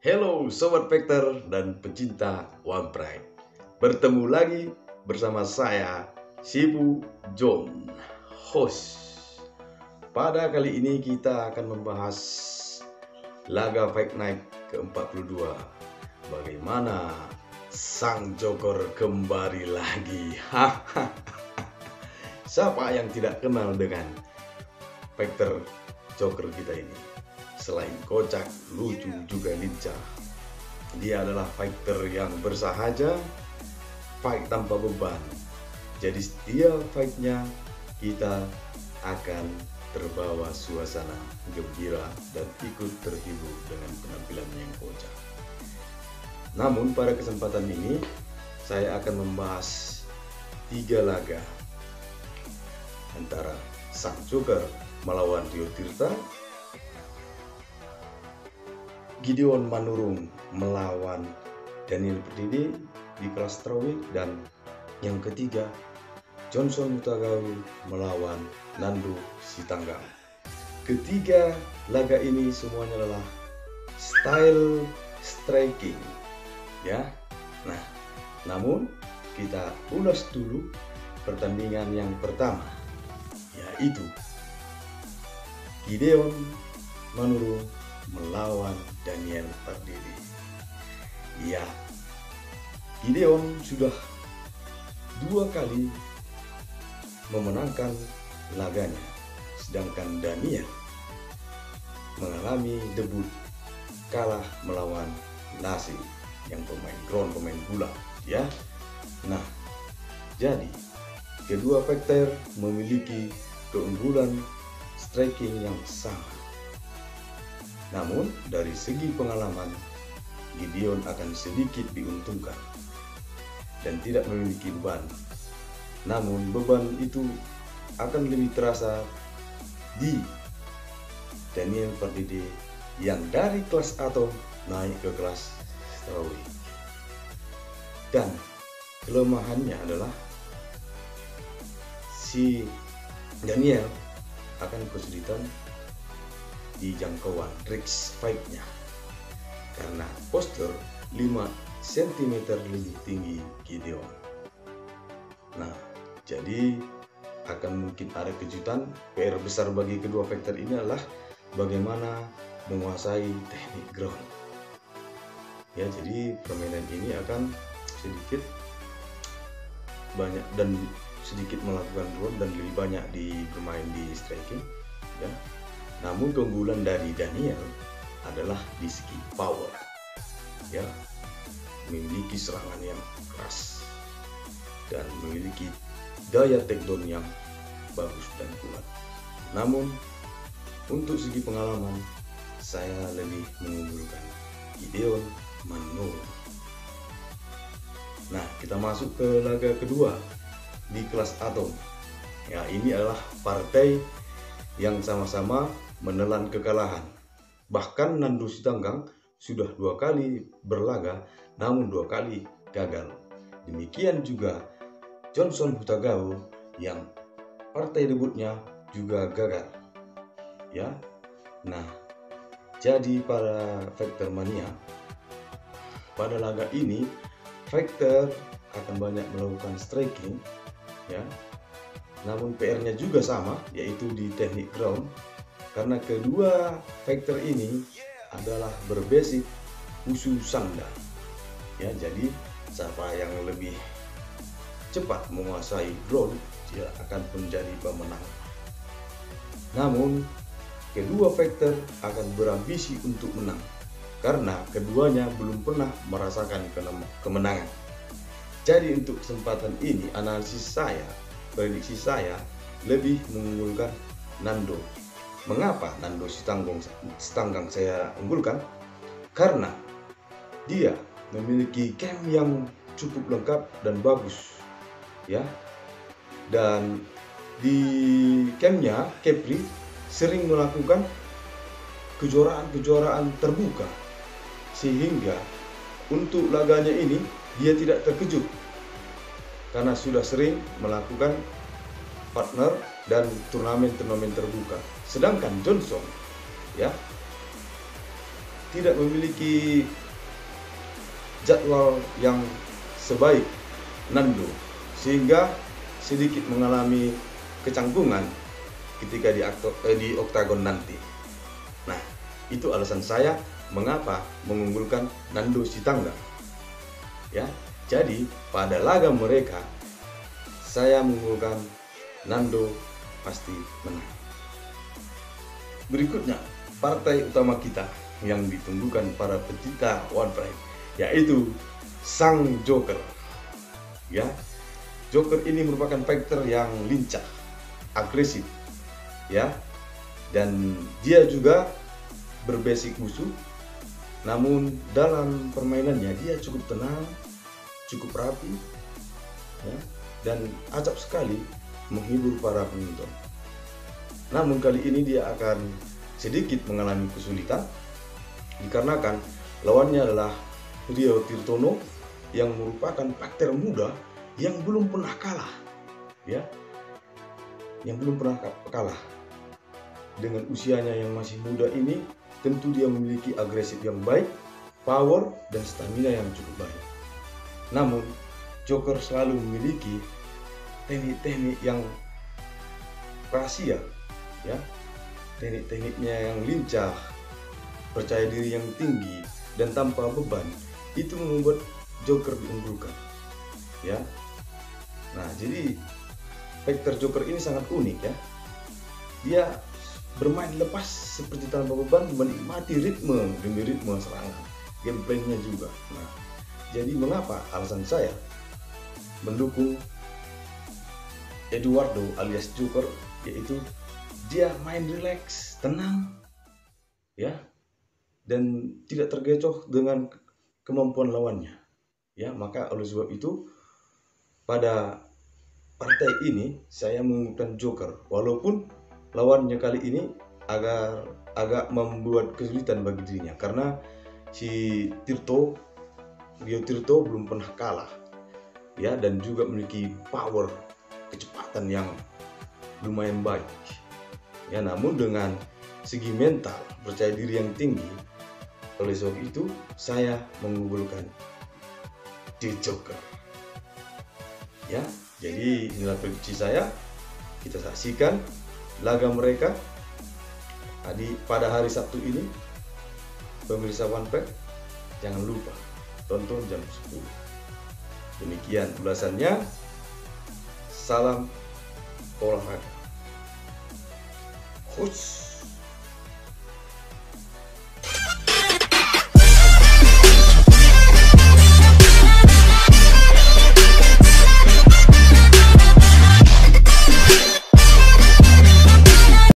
Hello Sobat Vector dan pecinta One Pride. Bertemu lagi bersama saya, Sibu John, host. Pada kali ini kita akan membahas laga Fight Night ke-42. Bagaimana sang Joker kembali lagi. Siapa yang tidak kenal dengan Vector Joker kita ini? Selain kocak, lucu, juga lincah, dia adalah fighter yang bersahaja, fight tanpa beban. Jadi setiap fightnya kita akan terbawa suasana gembira dan ikut terhibur dengan penampilannya yang kocak. Namun pada kesempatan ini saya akan membahas 3 laga antara sang Joker melawan Rio Tirta, Gideon Manurung melawan Daniel Perdide di kelas strawweight, dan yang ketiga Johnson Mutagawa melawan Nando Sitanggang. Ketiga laga ini semuanya adalah style striking, ya. Nah, namun kita ulas dulu pertandingan yang pertama, yaitu Gideon Manurung melawan Daniel Perdide. Ya, Gideon sudah 2 kali memenangkan laganya, sedangkan Daniel mengalami debut kalah melawan Nasi yang pemain ground, pemain bola, ya. Nah, jadi kedua fighter memiliki keunggulan striking yang sama. Namun dari segi pengalaman, Gideon akan sedikit diuntungkan dan tidak memiliki beban. Namun beban itu akan lebih terasa di Daniel Perdide yang dari kelas atom naik ke kelas strawweight. Dan kelemahannya adalah si Daniel akan kesulitan di jangkauan reach fight-nya karena postur 5 cm lebih tinggi Gideon. Nah, jadi akan mungkin ada kejutan. PR besar bagi kedua fighter ini adalah bagaimana menguasai teknik ground. Ya, jadi permainan ini akan sedikit banyak dan sedikit melakukan ground dan lebih banyak bermain di striking, ya. Namun keunggulan dari Daniel adalah di segi power, ya, memiliki serangan yang keras dan memiliki daya takedown yang bagus dan kuat. Namun untuk segi pengalaman saya lebih mengunggulkan Gideon Manurung. Nah, kita masuk ke laga kedua di kelas atom. Ya, ini adalah partai yang sama-sama menelan kekalahan. Bahkan Nando Sitanggang sudah 2 kali berlaga, namun 2 kali gagal. Demikian juga Johnson Mutagawa yang partai debutnya juga gagal, ya. Nah, jadi para fighter mania, pada laga ini fighter akan banyak melakukan striking, ya. Namun PR-nya juga sama, yaitu di teknik ground. Karena kedua fighter ini adalah berbasis Wushu Sanda, ya. Jadi siapa yang lebih cepat menguasai ground, dia akan menjadi pemenang. Namun kedua fighter akan berambisi untuk menang karena keduanya belum pernah merasakan kemenangan. Jadi untuk kesempatan ini prediksi saya lebih mengunggulkan Nando. Mengapa Nando Sitanggang saya unggulkan? Karena dia memiliki camp yang cukup lengkap dan bagus, ya. Dan di campnya Kepri sering melakukan kejuaraan terbuka, sehingga untuk laganya ini dia tidak terkejut karena sudah sering melakukan partner dan turnamen terbuka. Sedangkan Johnson, ya, tidak memiliki jadwal yang sebaik Nando, sehingga sedikit mengalami kecanggungan ketika di oktagon nanti. Nah, itu alasan saya mengapa mengunggulkan Nando Sitanggang. Ya, jadi pada laga mereka saya mengunggulkan Nando pasti menang. Berikutnya, partai utama kita yang ditunggukan para pecinta One Pride, yaitu Sang Joker. Ya, Joker ini merupakan fighter yang lincah, agresif, ya, dan dia juga berbasic musuh. Namun dalam permainannya dia cukup tenang, cukup rapi, ya, dan acap sekali menghibur para penonton. Namun kali ini dia akan sedikit mengalami kesulitan dikarenakan lawannya adalah Rio Tirtono yang merupakan fighter muda yang belum pernah kalah, ya, yang belum pernah kalah. Dengan usianya yang masih muda ini, tentu dia memiliki agresif yang baik, power, dan stamina yang cukup baik. Namun, Joker selalu memiliki teknik-teknik yang rahasia, ya, teknik-tekniknya yang lincah, percaya diri yang tinggi, dan tanpa beban. Itu membuat Joker diunggulkan, ya. Nah, jadi fighter Joker ini sangat unik, ya. Dia bermain lepas seperti tanpa beban, menikmati ritme demi ritme serangan, gameplaynya juga. Nah, jadi mengapa alasan saya mendukung Eduardo alias Joker, yaitu dia main relax, tenang, ya, dan tidak tergecoh dengan kemampuan lawannya, ya. Maka oleh sebab itu pada partai ini saya mengunggulkan Joker, walaupun lawannya kali ini agak membuat kesulitan bagi dirinya karena si Rio Tirto belum pernah kalah, ya, dan juga memiliki power, kecepatan yang lumayan baik, ya. Namun dengan segi mental, percaya diri yang tinggi, oleh sebab itu saya mengunggulkan The Joker, ya. Jadi inilah prediksi saya. Kita saksikan laga mereka pada hari Sabtu ini. Pemirsa One Pride, jangan lupa tonton jam 10. Demikian ulasannya. Salam olahraga. Hush.